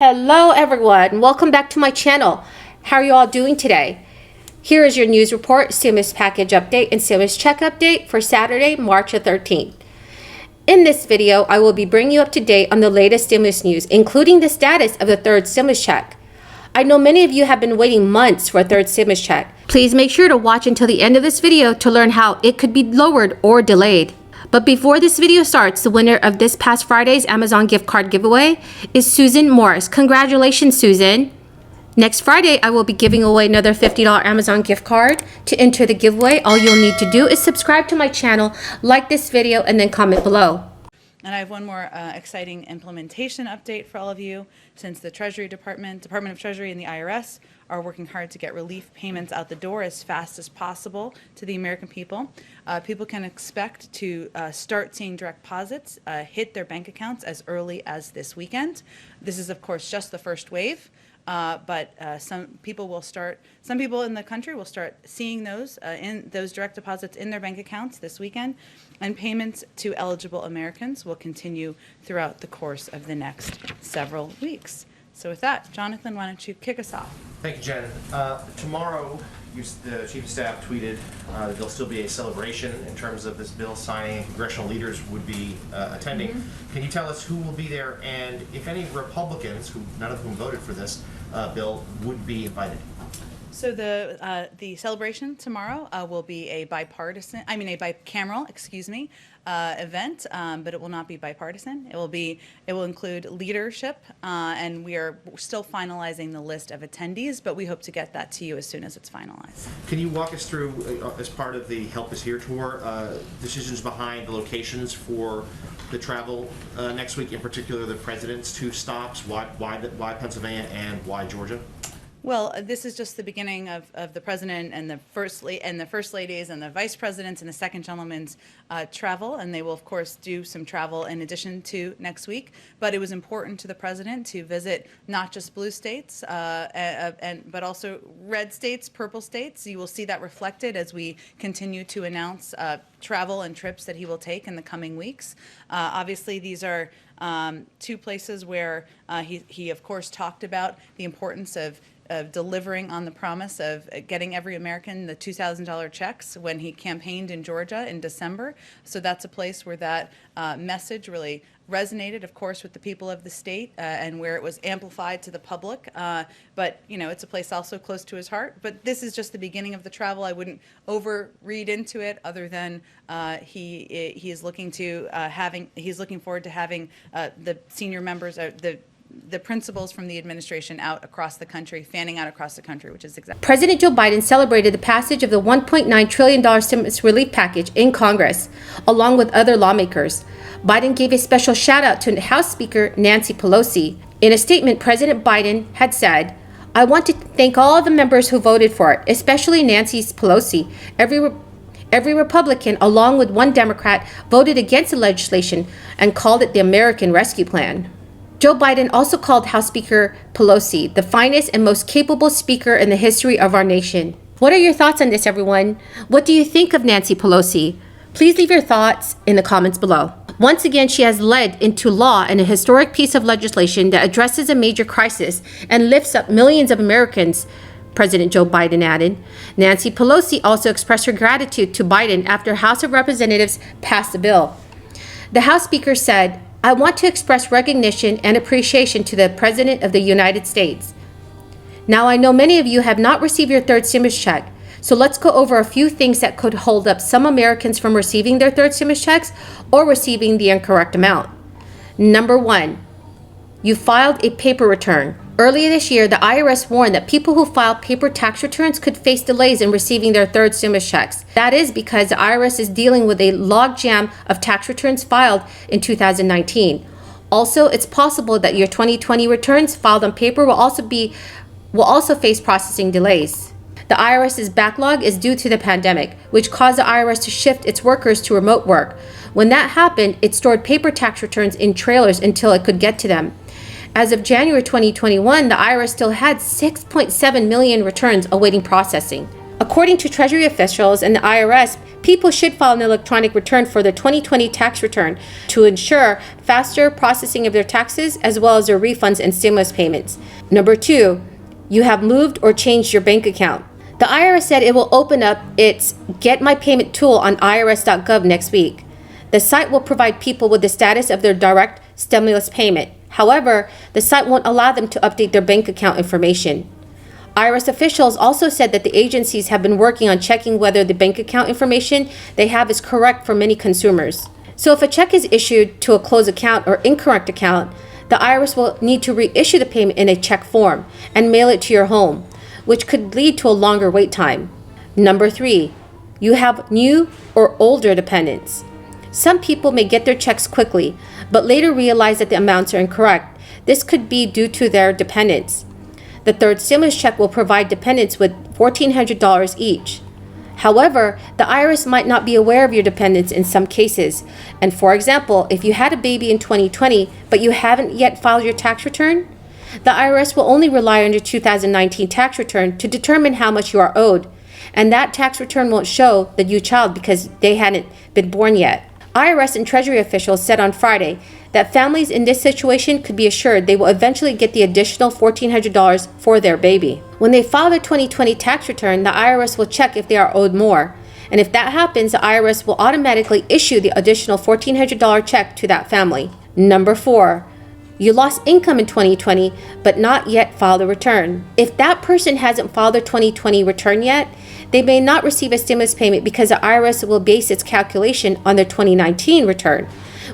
Hello everyone, welcome back to my channel. How are you all doing today? Here is your news report, stimulus package update, and stimulus check update for Saturday, March 13th. In this video, I will be bringing you up to date on the latest stimulus news, including the status of the third stimulus check. I know many of you have been waiting months for a third stimulus check. Please make sure to watch until the end of this video to learn how it could be lowered or delayed. But before this video starts, the winner of this past Friday's Amazon gift card giveaway is Susan Morris. Congratulations, Susan. Next Friday, I will be giving away another $50 Amazon gift card. To enter the giveaway, all you'll need to do is subscribe to my channel, like this video, and then comment below. And I have one more exciting implementation update for all of you. Since the Treasury Department of Treasury and the IRS are working hard to get relief payments out the door as fast as possible to the American people, people can expect to start seeing direct deposits hit their bank accounts as early as this weekend. This is, of course, just the first wave. But some people in the country will start seeing those direct deposits in their bank accounts this weekend, and payments to eligible Americans will continue throughout the course of the next several weeks. So with that, Jonathan, why don't you kick us off? Thank you, Jen. Tomorrow, the Chief of Staff tweeted that there'll still be a celebration in terms of this bill signing. Congressional leaders would be attending. Mm-hmm. Can you tell us who will be there, and if any Republicans, none of whom voted for this bill, would be invited? So the celebration tomorrow will be a bicameral, event, but it will not be bipartisan. It will include leadership, and we are still finalizing the list of attendees, but we hope to get that to you as soon as it's finalized. Can you walk us through, as part of the Help Us Here tour, decisions behind the locations for the travel next week, in particular the president's two stops, why Pennsylvania and why Georgia? Well, this is just the beginning of the president and the first ladies and the vice presidents and the second gentleman's travel, and they will of course do some travel in addition to next week. But it was important to the president to visit not just blue states, but also red states, purple states. You will see that reflected as we continue to announce travel and trips that he will take in the coming weeks. Obviously, these are two places where he of course talked about the importance of delivering on the promise of getting every American the $2,000 checks when he campaigned in Georgia in December. So that's a place where that message really resonated, of course, with the people of the state and where it was amplified to the public. But, you know, it's a place also close to his heart. But this is just the beginning of the travel. I wouldn't overread into it other than he is looking forward to having the senior members, the principals from the administration out across the country, fanning out across the country, which is exactly. President Joe Biden celebrated the passage of the $1.9 trillion stimulus relief package in Congress, along with other lawmakers. Biden gave a special shout out to House Speaker Nancy Pelosi. In a statement, President Biden had said, "I want to thank all of the members who voted for it, especially Nancy Pelosi. Every Republican, along with one Democrat, voted against the legislation and called it the American Rescue Plan." Joe Biden also called House Speaker Pelosi the finest and most capable speaker in the history of our nation. What are your thoughts on this, everyone? What do you think of Nancy Pelosi? Please leave your thoughts in the comments below. Once again, she has led into law a historic piece of legislation that addresses a major crisis and lifts up millions of Americans, President Joe Biden added. Nancy Pelosi also expressed her gratitude to Biden after House of Representatives passed the bill. The House Speaker said, "I want to express recognition and appreciation to the President of the United States. Now, I know many of you have not received your third stimulus check, so let's go over a few things that could hold up some Americans from receiving their third stimulus checks or receiving the incorrect amount. Number one, you filed a paper return. Earlier this year, the IRS warned that people who filed paper tax returns could face delays in receiving their third stimulus checks. That is because the IRS is dealing with a logjam of tax returns filed in 2019. Also, it's possible that your 2020 returns filed on paper will also face processing delays. The IRS's backlog is due to the pandemic, which caused the IRS to shift its workers to remote work. When that happened, it stored paper tax returns in trailers until it could get to them. As of January 2021, the IRS still had 6.7 million returns awaiting processing. According to Treasury officials and the IRS, People should file an electronic return for their 2020 tax return to ensure faster processing of their taxes as well as their refunds and stimulus payments. Number 2, you have moved or changed your bank account. The IRS said it will open up its Get My Payment tool on irs.gov next week. The site will provide people with the status of their direct stimulus payment. However, the site won't allow them to update their bank account information. IRS officials also said that the agencies have been working on checking whether the bank account information they have is correct for many consumers. So if a check is issued to a closed account or incorrect account, the IRS will need to reissue the payment in a check form and mail it to your home, which could lead to a longer wait time. Number 3, you have new or older dependents. Some people may get their checks quickly, but later realize that the amounts are incorrect. This could be due to their dependents. The third stimulus check will provide dependents with $1,400 each. However, the IRS might not be aware of your dependents in some cases. And for example, if you had a baby in 2020, but you haven't yet filed your tax return, the IRS will only rely on your 2019 tax return to determine how much you are owed. And that tax return won't show the new child because they hadn't been born yet. IRS and Treasury officials said on Friday that families in this situation could be assured they will eventually get the additional $1,400 for their baby. When they file their 2020 tax return, the IRS will check if they are owed more. And if that happens, the IRS will automatically issue the additional $1,400 check to that family. Number 4, you lost income in 2020 but not yet filed a return. If that person hasn't filed their 2020 return yet, they may not receive a stimulus payment because the IRS will base its calculation on their 2019 return,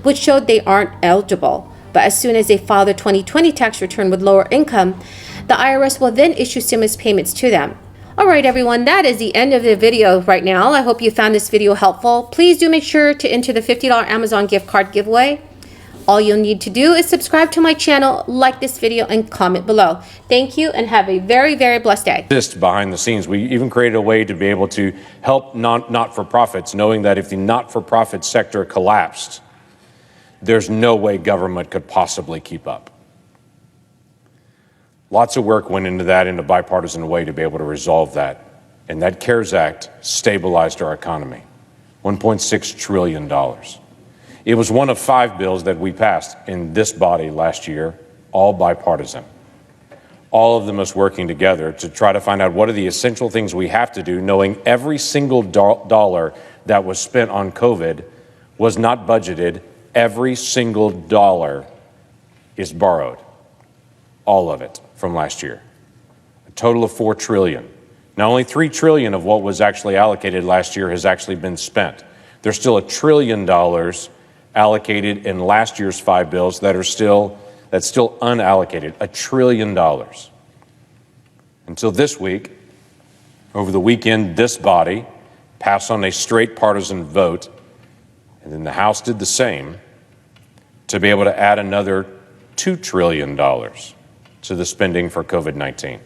which showed they aren't eligible. But as soon as they file their 2020 tax return with lower income, the IRS will then issue stimulus payments to them. All right, everyone, that is the end of the video right now. I hope you found this video helpful. Please do make sure to enter the $50 Amazon gift card giveaway. All you'll need to do is subscribe to my channel, like this video, and comment below. Thank you, and have a very, very blessed day. Behind the scenes, we even created a way to be able to help not-for-profits, knowing that if the not-for-profit sector collapsed, there's no way government could possibly keep up. Lots of work went into that in a bipartisan way to be able to resolve that. And that CARES Act stabilized our economy. $1.6 trillion. It was one of 5 bills that we passed in this body last year, all bipartisan. All of them is working together to try to find out what are the essential things we have to do, knowing every single dollar that was spent on COVID was not budgeted. Every single dollar is borrowed, all of it from last year. A total of $4 trillion. Now, only $3 trillion of what was actually allocated last year has actually been spent. There's still $1 trillion allocated in last year's 5 bills that's still unallocated. $1 trillion. Until this week, over the weekend, this body passed on a straight partisan vote, and then the House did the same, to be able to add another $2 trillion to the spending for COVID-19.